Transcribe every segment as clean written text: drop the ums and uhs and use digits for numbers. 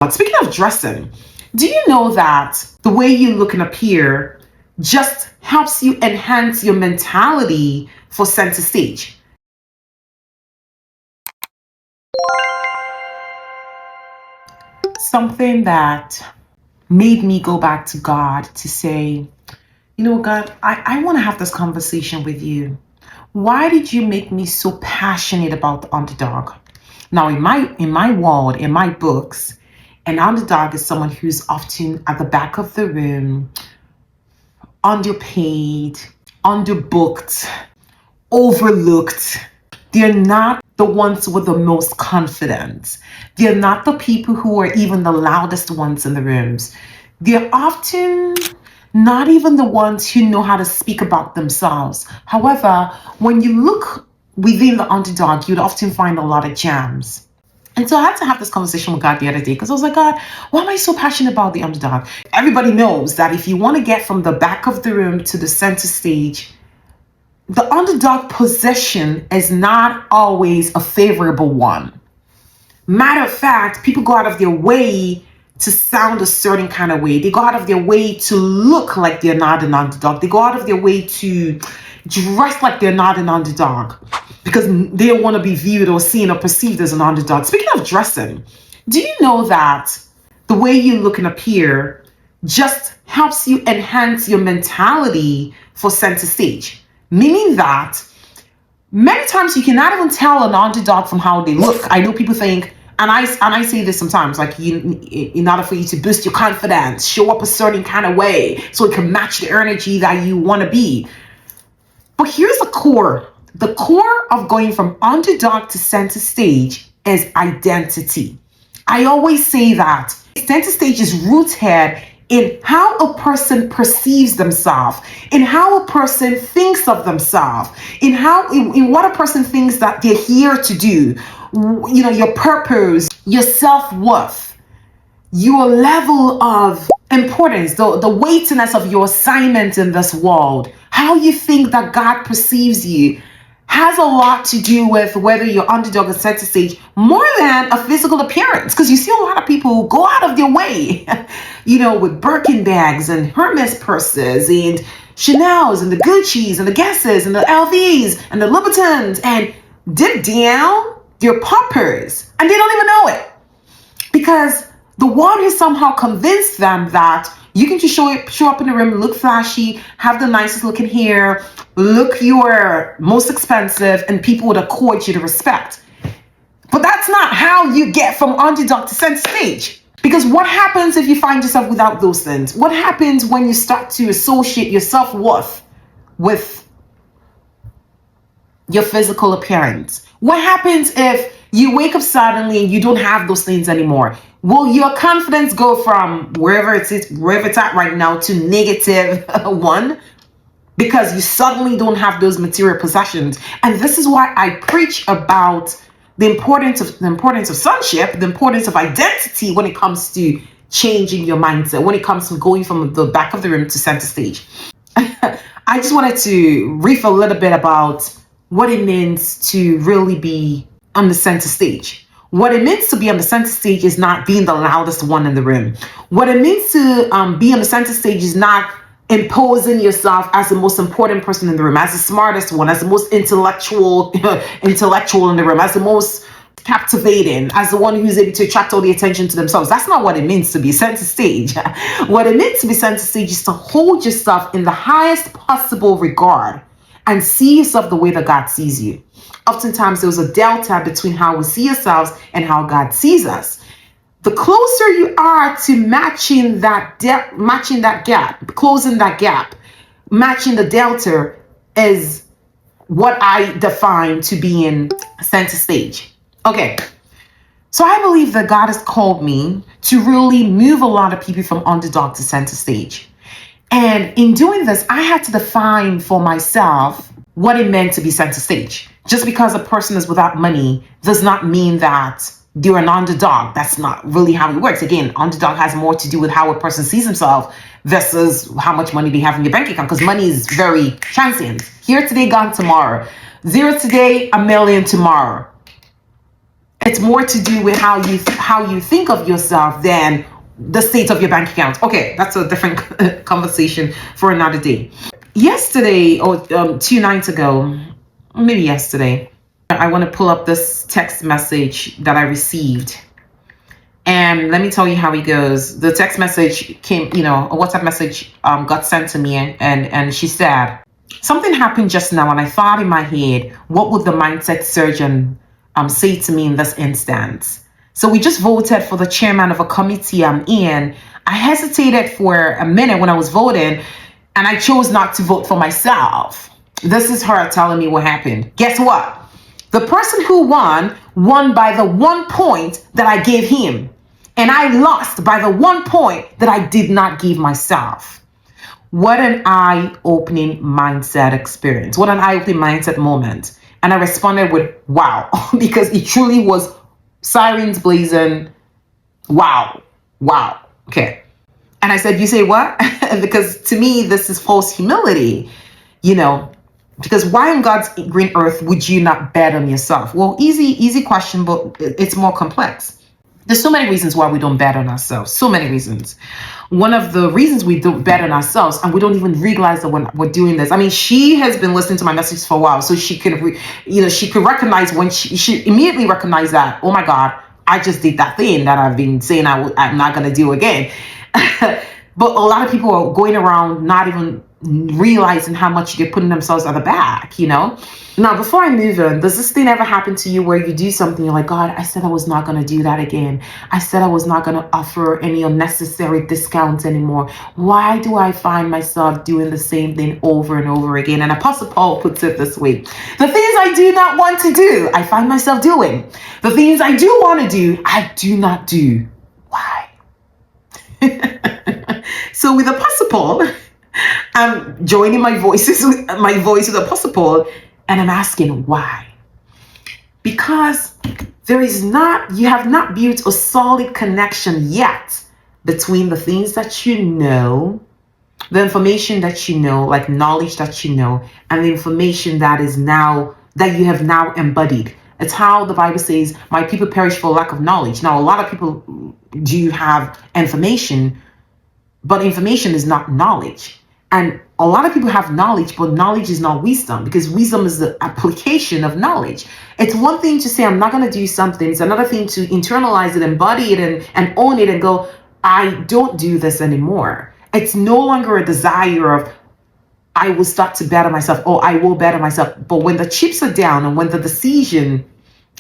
But speaking of dressing, do you know that the way you look and appear just helps you enhance your mentality for center stage? Something that made me go back to God to say, you know, God, I want to have this conversation with you. Why did you make me so passionate about the underdog? Now, in my world, in my books, an underdog is someone who's often at the back of the room, underpaid, underbooked, overlooked. They're not the ones with the most confidence. They're not the people who are even the loudest ones in the rooms. They're often not even the ones who know how to speak about themselves. However, when you look within the underdog, you'd often find a lot of gems. And so I had to have this conversation with God the other day because I was like, God, why am I so passionate about the underdog? Everybody knows that if you want to get from the back of the room to the center stage, the underdog position is not always a favorable one. Matter of fact, people go out of their way to sound a certain kind of way. They go out of their way to look like they're not an underdog. They go out of their way to dress like they're not an underdog because they don't want to be viewed or seen or perceived as an underdog. Speaking of dressing, do you know that the way you look and appear just helps you enhance your mentality for center stage? Meaning that many times you cannot even tell an underdog from how they look. I know people think, and I say this sometimes, like in order for you to boost your confidence, show up a certain kind of way so it can match the energy that you want to be. But here's the core. The core of going from underdog to center stage is identity. I always say that center stage is rooted in how a person perceives themselves, in how a person thinks of themselves, in what a person thinks that they're here to do. You know, your purpose, your self-worth, your level of importance, the weightiness of your assignment in this world, how you think that God perceives you, has a lot to do with whether you're underdog or center stage more than a physical appearance. Because you see a lot of people go out of their way, you know, with Birkin bags and Hermes purses and Chanel's and the Gucci's and the Guesses and the LVs and the Louboutins and dip down their poppers and they don't even know it. Because the world has somehow convinced them that you can just show up in the room, look flashy, have the nicest looking hair, look your most expensive, and people would accord you the respect. But that's not how you get from underdog to center stage. Because what happens if you find yourself without those things? What happens when you start to associate your self-worth with your physical appearance? What happens if you wake up suddenly and you don't have those things anymore? Will your confidence go from wherever it's at right now to -1 because you suddenly don't have those material possessions? And this is why I preach about the importance of sonship, the importance of identity when it comes to changing your mindset, when it comes to going from the back of the room to center stage. I just wanted to brief a little bit about what it means to really be on the center stage. What it means to be on the center stage is not being the loudest one in the room. What it means to be on the center stage is not imposing yourself as the most important person in the room, as the smartest one, as the most intellectual in the room, as the most captivating, as the one who's able to attract all the attention to themselves. That's not what it means to be center stage. What it means to be center stage is to hold yourself in the highest possible regard and see yourself the way that God sees you. Oftentimes there's a delta between how we see ourselves and how God sees us. The closer you are to matching that gap, closing that gap, matching the delta is what I define to be in center stage. Okay. So I believe that God has called me to really move a lot of people from underdog to center stage. And in doing this, I had to define for myself what it meant to be center stage. Just because a person is without money does not mean that they're an underdog. That's not really how it works. Again, underdog has more to do with how a person sees himself versus how much money they have in your bank account, because money is very transient. Here today, gone tomorrow. Zero today, a million tomorrow. It's more to do with how you think of yourself than the state of your bank account. Okay, that's a different conversation for another day. Yesterday, or 2 nights ago, maybe yesterday, I want to pull up this text message that I received. And let me tell you how it goes. The text message came, a WhatsApp message got sent to me, and she said, something happened just now, and I thought in my head, what would the mindset surgeon say to me in this instance? So we just voted for the chairman of a committee I'm in. I hesitated for a minute when I was voting, and I chose not to vote for myself. This is her telling me what happened. Guess what? The person who won by the 1 point that I gave him. And I lost by the 1 point that I did not give myself. What an eye-opening mindset experience. What an eye-opening mindset moment. And I responded with, wow, because it truly was sirens blazing. Wow. Okay. And I said, you say what? Because to me, this is false humility, because why on God's green earth would you not bet on yourself? Well, easy question, but it's more complex. There's so many reasons why we don't bet on ourselves. So many reasons. One of the reasons we don't bet on ourselves, and we don't even realize that we're doing this. I mean, she has been listening to my messages for a while, so she can, she could recognize when she immediately recognized that, oh my God, I just did that thing that I've been saying I'm not going to do again. But a lot of people are going around not even realizing how much they're putting themselves at the back, Now, before I move on, does this thing ever happen to you where you do something, you're like, God, I said I was not going to do that again. I said I was not going to offer any unnecessary discounts anymore. Why do I find myself doing the same thing over and over again? And Apostle Paul puts it this way: the things I do not want to do, I find myself doing. The things I do want to do, I do not do. Why? So with Apostle Paul, I'm joining my voice with Apostle Paul, and I'm asking why. Because you have not built a solid connection yet between the things that you know, the information that you know, like knowledge that you know, and the information that you have now embodied. It's how the Bible says, my people perish for lack of knowledge. Now, a lot of people do have information, but information is not knowledge. And a lot of people have knowledge, but knowledge is not wisdom, because wisdom is the application of knowledge. It's one thing to say, I'm not going to do something. It's another thing to internalize it, embody it, and own it and go, I don't do this anymore. It's no longer a desire of, I will start to better myself, or I will better myself. But when the chips are down and when the decision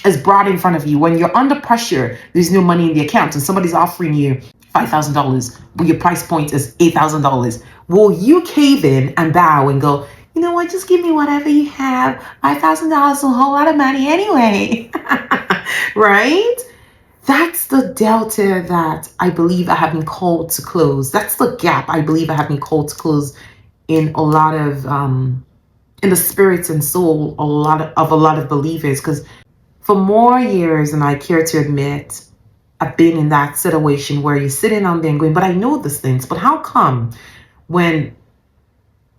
is brought in front of you, when you're under pressure, there's no money in the account, and somebody's offering you $5,000, but your price point is $8,000. Will you cave in and bow and go, you know what, just give me whatever you have. $5,000 is a whole lot of money anyway. Right? That's the delta that I believe I have been called to close. That's the gap I believe I have been called to close in a lot of, in the spirits and soul, a lot of believers. Because for more years than I care to admit, I've been in that situation where you're sitting on there and going, but I know these things. But how come when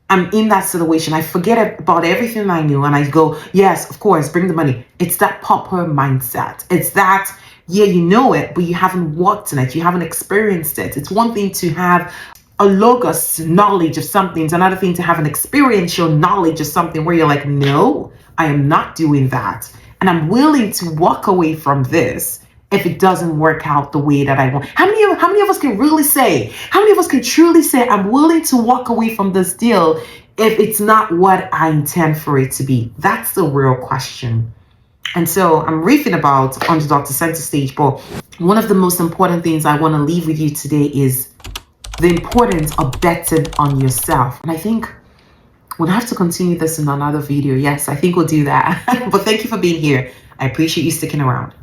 I'm in that situation, I forget about everything I knew and I go, yes, of course, bring the money. It's that pauper mindset. It's that, yeah, you know it, but you haven't walked in it. You haven't experienced it. It's one thing to have a logos knowledge of something. It's another thing to have an experiential knowledge of something where you're like, no, I am not doing that. And I'm willing to walk away from this if it doesn't work out the way that I want. How many of us can really say, how many of us can truly say, I'm willing to walk away from this deal if it's not what I intend for it to be? That's the real question. And so I'm riffing about Underdog to center stage, but one of the most important things I want to leave with you today is the importance of betting on yourself. And I think we'll have to continue this in another video. Yes, I think we'll do that. But thank you for being here. I appreciate you sticking around.